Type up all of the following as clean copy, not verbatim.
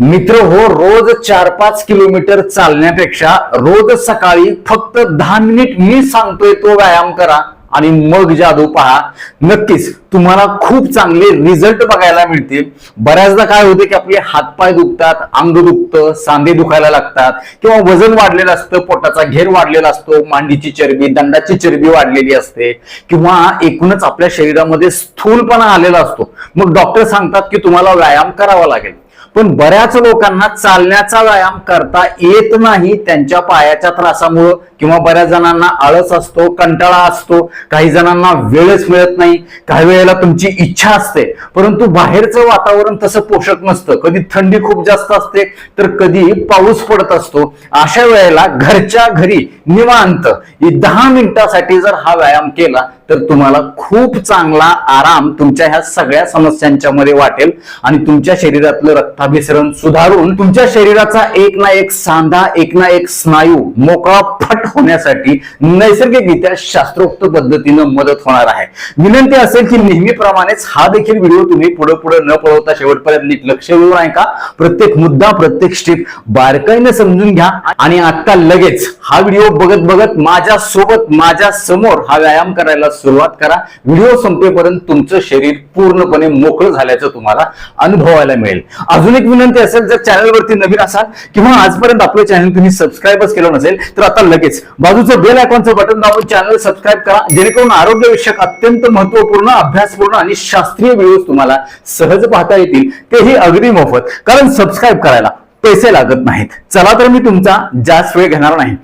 मित्र हो, रोज 4-5 किलोमीटर चालण्यापेक्षा रोज सकाळी फक्त 10 मिनिट मी सांगतोय तो व्यायाम करा आणि मग जादू पहा. नक्कीच तुम्हाला खूप चांगले रिझल्ट बघायला मिळतील. बऱ्याचदा काय होते की आपले हातपाय दुखतात, अंग दुखतं, सांधे दुखायला लागतात किंवा वजन वाढलेलं असतं, पोटाचा घेर वाढलेला असतो, मांडीची चरबी, दंडाची चरबी वाढलेली असते किंवा एकूणच आपल्या शरीरामध्ये स्थूलपणा आलेला असतो. मग डॉक्टर सांगतात की तुम्हाला व्यायाम करावा लागेल. पण बऱ्याच लोकांना चालण्याचा व्यायाम करता येत नाही त्यांच्या पायाच्या त्रासामुळं किंवा बऱ्याच जणांना आळस असतो, कंटाळा असतो, काही जणांना वेळच मिळत नाही, काही वेळेला तुमची इच्छा असते परंतु बाहेरचं वातावरण तसं पोषक नसतं. कधी थंडी खूप जास्त असते तर कधी पाऊस पडत असतो. अशा वेळेला घरच्या घरी निवांत 10 मिनिटासाठी जर हा व्यायाम केला तर तुम्हाला खूप चांगला आराम तुमच्या ह्या सगळ्या समस्यांच्या मध्ये वाटेल आणि तुमच्या शरीरातलं रक्ताभिसरण सुधारून तुमच्या शरीराचा एक ना एक सांधा, एक ना एक स्नायू मोकळा फट होण्यासाठी नैसर्गिकरित्या शास्त्रोक्त पद्धतीनं मदत होणार आहे. विनंती असेल की नेहमीप्रमाणेच हा देखील व्हिडिओ तुम्ही पुढे पुढे न पळवता शेवटपर्यंत नीट लक्ष देऊन ऐका. प्रत्येक मुद्दा, प्रत्येक स्टेप बारकाईने समजून घ्या आणि आता लगेच हा व्हिडिओ बघत बघत माझ्या सोबत, माझ्या समोर हा व्यायाम करायला सुरुवात करा. व्हिडिओ संपेपर्यंत तुमचं शरीर पूर्णपणे मोकळं झाल्याचं तुम्हाला अनुभवायला मिळेल. अजून एक विनंती असेल, जर चॅनलवरती नवीन असाल किंवा आजपर्यंत आपलं चॅनल तुम्ही सबस्क्राईबच केलं नसेल तर आता लगेच बाजूचं बेल आयकॉनचं बटन दाबून चॅनल सबस्क्राईब करा, जेणेकरून आरोग्यविषयक अत्यंत महत्वपूर्ण, अभ्यासपूर्ण आणि शास्त्रीय व्हिडिओ तुम्हाला सहज पाहता येतील, तेही अगदी मोफत. कारण सबस्क्राईब करायला पैसे लागत नाहीत. चला तर मी तुमचा जास्त वेळ घेणार नाही.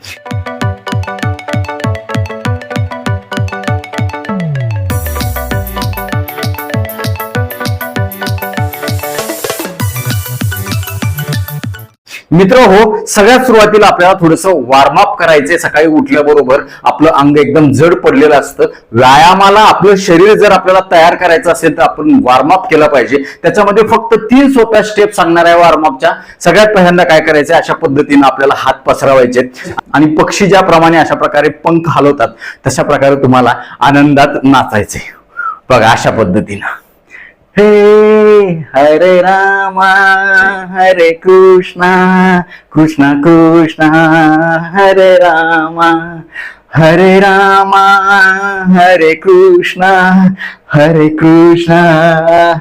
मित्र हो, सगळ्यात सुरुवातीला आपल्याला थोडंसं वॉर्मअप करायचंय. सकाळी उठल्याबरोबर आपलं अंग एकदम जड पडलेलं असतं. व्यायामाला आपलं शरीर जर आपल्याला तयार करायचं असेल तर आपण वॉर्मअप केलं पाहिजे. त्याच्यामध्ये फक्त 3 सोप्या स्टेप सांगणार आहे वॉर्मअपच्या. सगळ्यात पहिल्यांदा काय करायचंय, अशा पद्धतीनं आपल्याला हात पसरवायचे आणि पक्षी ज्याप्रमाणे अशा प्रकारे पंख हलवतात तशा प्रकारे तुम्हाला आनंदात नाचायचे. बघा अशा पद्धतीनं. हे हरे रामा हरे कृष्णा कृष्णा कृष्णा हरे रामा हरे कृष्णा कृष्णा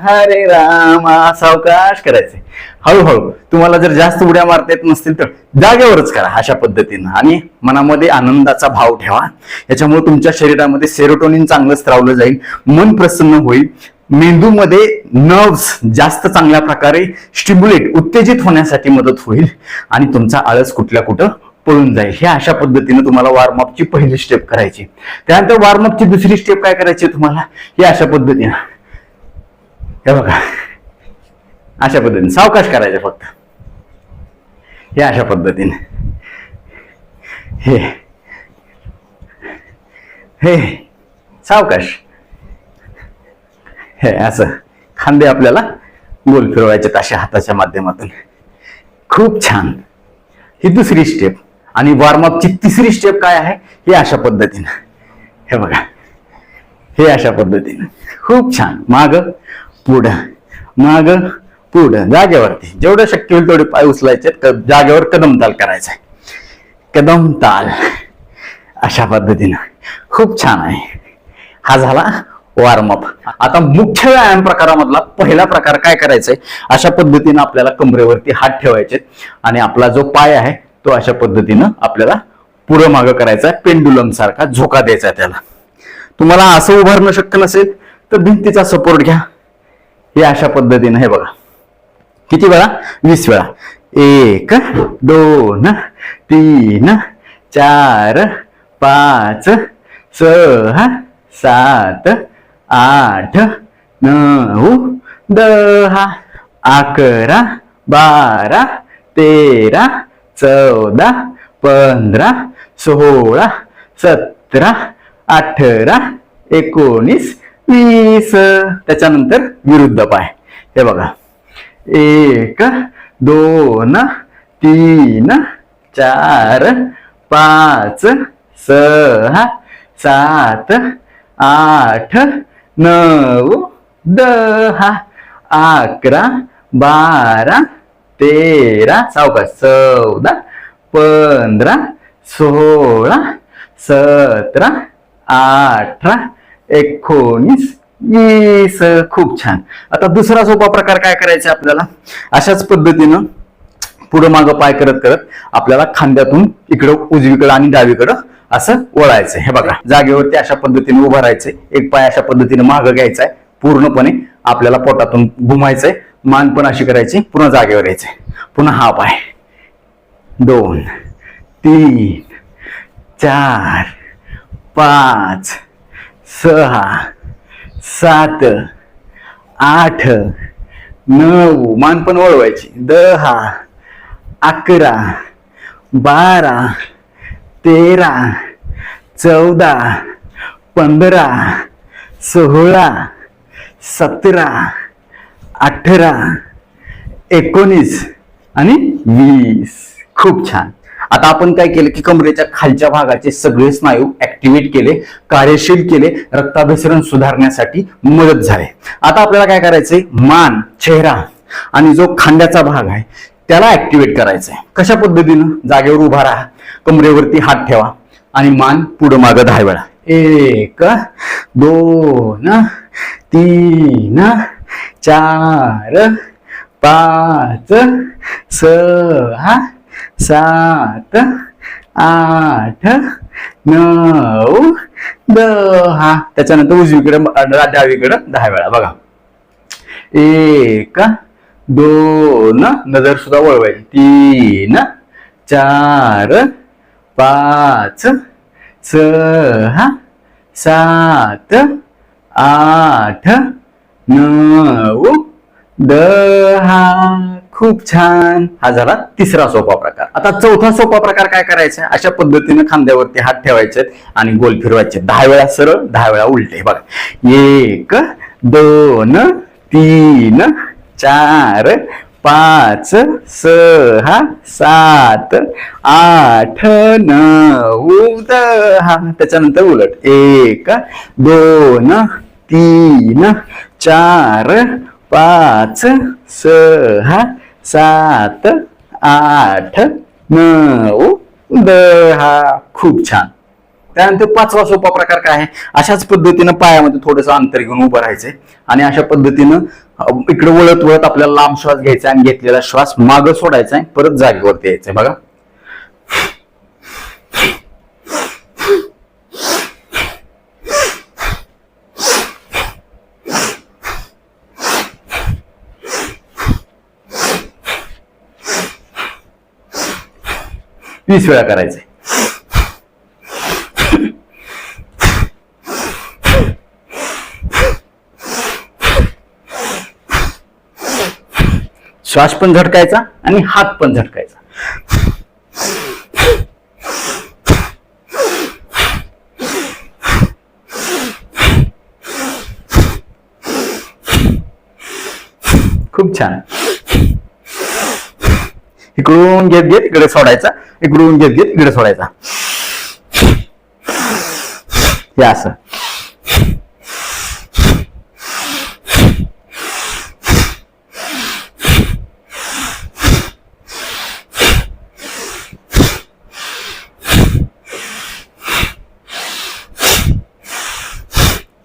हरे रामा. सावकाश करायचे, हळूहळू. तुम्हाला जर जास्त उड्या मारता येत नसतील तर जागेवरच करा अशा पद्धतीनं आणि मनामध्ये आनंदाचा भाव ठेवा. याच्यामुळे तुमच्या शरीरामध्ये सेरोटोनिन चांगलं स्त्रावलं जाईल, मन प्रसन्न होईल, मेंदूमध्ये नर्व्स जास्त चांगल्या प्रकारे उत्तेजित होण्यासाठी मदत होईल आणि तुमचा आळस कुठल्या कुठं पळून जाईल. हे अशा पद्धतीने तुम्हाला वॉर्मअपची पहिली स्टेप करायची. त्यानंतर वॉर्मअपची दुसरी स्टेप काय करायची तुम्हाला, हे अशा पद्धतीने. हे बघा अशा पद्धतीने सावकाश करायचे फक्त. हे अशा पद्धतीने हे हे सावकाश. हे असं खांदे आपल्याला गोल फिरवायचे अशा हाताच्या माध्यमातून. खूप छान. ही दुसरी स्टेप. आणि वॉर्मअपची तिसरी स्टेप काय आहे, हे अशा पद्धतीनं. हे बघा हे अशा पद्धतीनं. खूप छान. माग पुढं जागेवरती जेवढं शक्य होईल तेवढे पाय उचलायचे, जागेवर कदम ताल करायचा. कदम ताल अशा पद्धतीनं. खूप छान आहे. हा झाला वॉर्मअप. आता मुख्य व्यायाम प्रकारामधला पहिला प्रकार काय करायचंय, अशा पद्धतीनं आपल्याला कमरेवरती हात ठेवायचे आणि आपला जो पाय आहे तो अशा पद्धतीनं आपल्याला पुढं मागं करायचा, पेंडुलम सारखा झोका द्यायचा त्याला. तुम्हाला असं उभारणं शक्य नसेल तर भिंतीचा सपोर्ट घ्या. हे अशा पद्धतीनं. हे बघा किती वेळा, 20 वेळा. 1 2 3 4 5 6 7 8 9 10 11 12 13 14 15 16 17 18 19 20. त्याच्यानंतर विरुद्ध पाय. हे बघा 1 2 3 4 5 6 7 8 9 10 11 12 13 सावकाश 14 15 16 17 18 19 20. खूप छान. आता दुसरा सोपा प्रकार काय करायचा आपल्याला, अशाच पद्धतीनं पुढं मागं पाय करत करत आपल्याला खांद्यातून इकडं उजवीकडं आणि डावीकडं असं वळायचंय. हे बघा, जागेवरती अशा पद्धतीने उभं राहायचंय, एक पाय अशा पद्धतीने मागं घ्यायचाय, पूर्णपणे आपल्याला पोटातून घुमायचंय, मान पण अशी करायची, पुन्हा जागेवर यायचंय, पुन्हा हा पाय 2 3 4 5 6 7 8 9 मान पण वळवायची, 10 11 12 13 14 15 16 17 18 19 आणि 20. खूप छान. आता आपण काय केलं की कमरेच्या खालच्या भागाचे सगळे स्नायू ऍक्टिव्हेट केले, कार्यशील केले, रक्ताभिसरण सुधारण्यासाठी मदत झाली. आता आपल्याला काय करायचंय, मान, चेहरा आणि जो खांद्याचा भाग आहे त्याला ऍक्टिव्हेट करायचंय. कशा पद्धतीनं, जागेवर उभा राहा, कमरेवरती हात ठेवा आणि मान पुढं मागं 10 वेळा. 1 2 3 4 5 6 7 8 9 10. त्याच्यानंतर उजवीकडे डावीकडे 10 वेळा. बघा, 1 2 नजर सुद्धा वळवायची, 3 4 5 6 7 8 9 10. खूप छान. हा झाला तिसरा सोपा प्रकार. आता चौथा सोपा प्रकार काय करायचा, अशा पद्धतीने खांद्यावरती हात ठेवायचे आणि गोल फिरवायचे, 10 वेळा सरळ, 10 वेळा उलटे. बघा, 1 2 3 4 5 6 7 8 9 10. त्याच्यानंतर उलट, 1 2 3 4 5 6 7 8 9 10. खूप छान. त्यानंतर पाचवा सोपा प्रकार काय आहे, अशाच पद्धतीनं पायामध्ये थोडंसं अंतर घेऊन उभं राहायचंय आणि अशा पद्धतीनं इकडे वळत वळत आपल्याला लांब श्वास घ्यायचा आणि घेतलेला श्वास मागं सोडायचा आहे, परत जागेवरती यायचंय. बघा, वीस वेळा करायचंय. श्वास पण झटकायचा आणि हात पण झटकायचा. खूप छान. इकडून घेत घेत इकडे सोडायचा, इकडून घेत घेत इकडे सोडायचा. हे असं.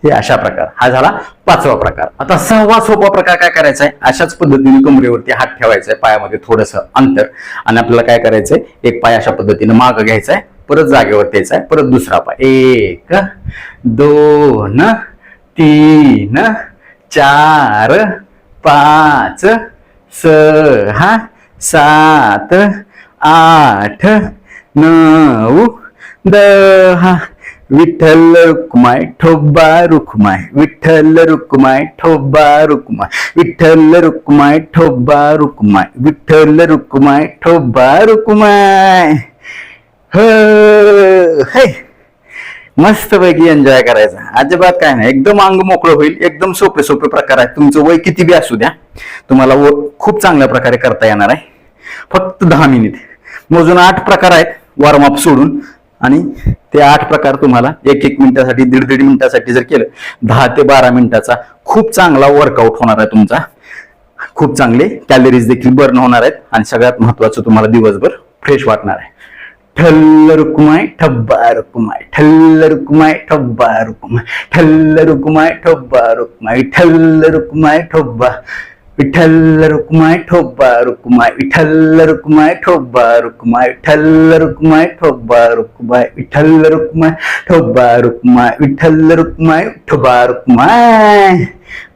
हे अशा प्रकार. हा झाला पाचवा प्रकार. आता सहावा सोपा प्रकार काय करायचा आहे, अशाच पद्धतीने कमरेवरती हात ठेवायचा आहे, पायामध्ये थोडंसं अंतर, आणि आपल्याला काय करायचंय, एक पाय अशा पद्धतीने मागं घ्यायचा आहे, परत जागेवरती यायचा आहे, परत दुसरा पाय. 1 2 3 4 5 6 7 8 9 10. विठ्ठल रुक्माय ठोबा रुक्माय, विठ्ठल रुक्माय ठोबा रुक्माय, विठ्ठल रुक्माय ठोबा रुक्माय, विठ्ठल रुक्माय ठोबा रुक्माय. हे मस्त पैकी एन्जॉय करायचा, अजिबात काय नाही, एकदम अंग मोकळं होईल. एकदम सोपे सोपे प्रकार आहेत. तुमचं वय किती बी असू द्या, तुम्हाला खूप चांगल्या प्रकारे करता येणार आहे. फक्त 10 मिनिट मोजून 8 प्रकार आहेत वॉर्मअप सोडून, आणि ते 8 प्रकार तुम्हाला 1-1 मिनिटासाठी, 1.5 मिनिटासाठी जर केलं, 10 ते 12 मिनिटाचा खूप चांगला वर्कआउट होणार आहे तुमचा. खूप चांगले कॅलरीज देखील बर्न होणार आहेत आणि सगळ्यात महत्वाचं तुम्हाला दिवसभर फ्रेश वाटणार आहे. ठल्ल रुकुमाय ठब्बा रुकुमाय, ठल्ल रुकुमाय ठब्बा रुकुमाय, ठल्ल रुकुमाय ठब्बा रुकुमाय, ठल्ल रुकुमाय ठोब्बा, विठ्ठल रुकुमाय ठोब्बा रुकुमाय, विठ्ठल रुकुमाय ठोब्बा रुकुमाय, विठ्ठल रुकुमाय ठोब्बा रुकुमाय, विठ्ठल रुकुमाय ठोब्बा रुकुमाय, विठ्ठल रुकुमाय ठोब्बा रुकुमाय.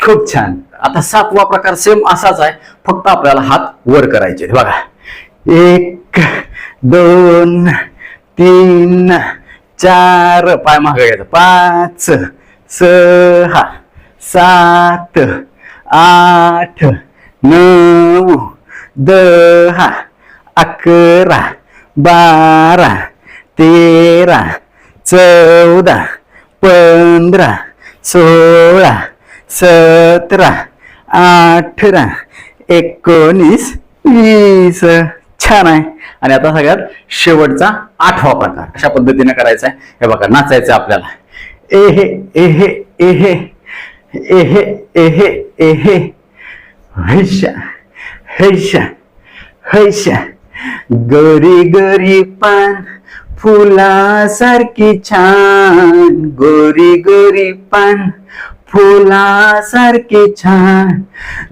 खूप छान. आता 7वा प्रकार सेम असाच आहे, फक्त आपल्याला हात वर करायचे. बघा, 1 2 3 4 पाय मागे घ्यायचा, 5 6 7 8 9 10 11 12 13 14 15 16 17 18 19 20. छान आहे. आणि आता सगळ्यात शेवटचा 8वा प्रकार अशा पद्धतीने करायचा आहे. हे बघा, नाचायचं आपल्याला. एहे एहे एहे एहे एहे एहे हैशा हैशा हैशा. गोरी गोरी पान फुलासारखी छान, गोरी गोरी पान फुलासारखी छान.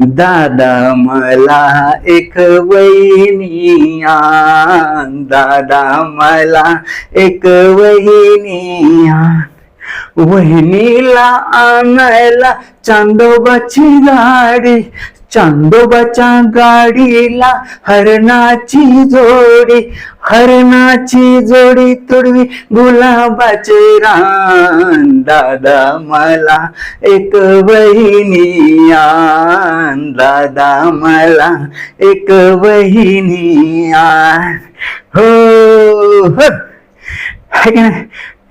दादा मला एक वहिनी आण, दादा मला एक वहिनी आण. वहिनीला आणायला चांदोबाची गाडी, चांदोबाच्या गाडीला हरणाची जोडी, हरणाची जोडी तुडवी गुलाबाचे रान. दादा मला एक वहिनी आण, दादा मला एक वहिनी आण. हो हो, है की नाही?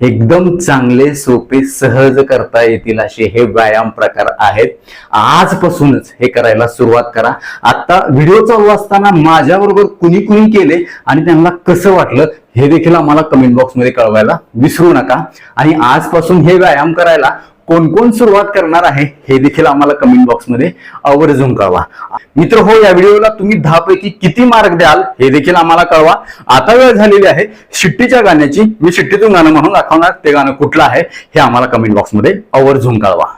एकदम चांगले सोपे सहज करता येतील असे हे व्यायाम प्रकार आहेत. आजपासूनच हे करायला सुरुवात करा. आता व्हिडिओ चालू असताना माझ्याबरोबर कुणी कुणी केले आणि त्यांना कसं वाटलं हे देखील आम्हाला कमेंट बॉक्स मध्ये कळवायला विसरू नका. आणि आजपासून हे व्यायाम करायला कोण कोण सुरुवात करणार आहे हे देखील आम्हाला कमेंट बॉक्स मध्ये आवर्जून कळवा. मित्र हो, या व्हिडिओला तुम्ही 10 पैकी किती मार्क द्याल हे देखील आम्हाला कळवा. आता वेळ झालेली आहे शिट्टीच्या गाण्याची. मी शिट्टीतून गाणं म्हणून दाखवणार, ते गाणं कुठलं आहे हे आम्हाला कमेंट बॉक्स मध्ये आवर्जून कळवा.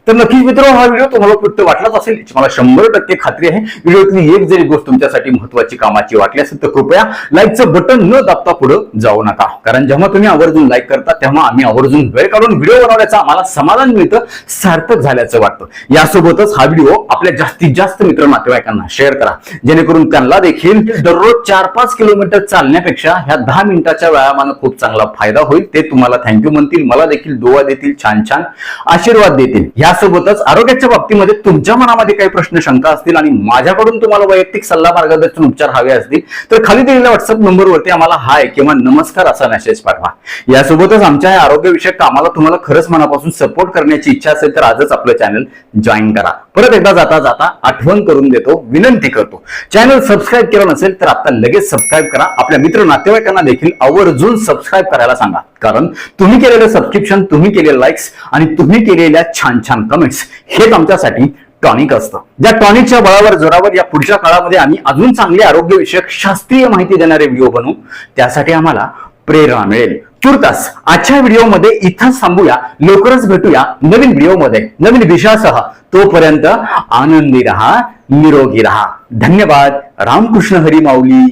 तर नक्कीच मित्र, हा व्हिडिओ तुम्हाला उपयुक्त वाटलाच असेल याची मला 100% खात्री आहे. व्हिडिओतली एक जरी गोष्ट तुमच्यासाठी महत्वाची कामाची वाटली असेल तर कृपया लाईकचं बटन न दाबता पुढे जाऊ नका. कारण जेव्हा तुम्ही आवर्जून लाईक करता तेव्हा आम्ही आवर्जून वेळ काढून व्हिडिओ बनवण्याचं आम्हाला समाधान मिळतं, सार्थक झाल्याचं वाटतं. यासोबतच हा व्हिडिओ आपल्या जास्तीत जास्त मित्र नातेवाईकांना शेअर करा, जेणेकरून त्यांना देखील दररोज 4-5 किलोमीटर चालण्यापेक्षा ह्या 10 मिनिटाच्या व्यायामानं खूप चांगला फायदा होईल. ते तुम्हाला थँक्यू म्हणतील, मला देखील दुवा देतील, छान छान आशीर्वाद देतील. यासोबतच आरोग्याच्या बाबतीमध्ये तुमच्या मनामध्ये काही प्रश्न शंका असतील आणि माझ्याकडून तुम्हाला वैयक्तिक सल्ला मार्गदर्शन उपचार हवे असतील तर खाली दिलेल्या व्हॉट्सअप नंबरवरती आम्हाला हाय किंवा नमस्कार असा मेसेज पाठवा. यासोबतच आमच्या या आरोग्यविषयक कामाला तुम्हाला खरंच मनापासून सपोर्ट करण्याची इच्छा असेल तर आजच आपलं चॅनल जॉईन करा. परत एकदा जाता जाता आठवण करून देतो, विनंती करतो, चॅनल सबस्क्राईब केलं नसेल तर आता लगेच सबस्क्राईब करा. आपल्या मित्र नातेवाईकांना देखील आवर्जून सबस्क्राईब करायला सांगा. कारण तुम्ही केलेलं सबस्क्रिप्शन, तुम्ही केलेले लाईक्स आणि तुम्ही केलेल्या छान छान कमेंट्स हेच आमच्यासाठी टॉनिक असतं. ज्या टॉनिकच्या बळावर जोरावर या पुढच्या काळामध्ये आम्ही अजून चांगले आरोग्यविषयक शास्त्रीय माहिती देणारे व्हिडिओ बनवू, त्यासाठी आम्हाला प्रेरणा मिळेल. तुर्तास आजच्या व्हिडिओमध्ये इथंच थांबूया. लवकरच भेटूया नवीन व्हिडिओमध्ये नवीन विषयासह. तोपर्यंत आनंदी रहा, निरोगी रहा. धन्यवाद. रामकृष्ण हरी माऊली.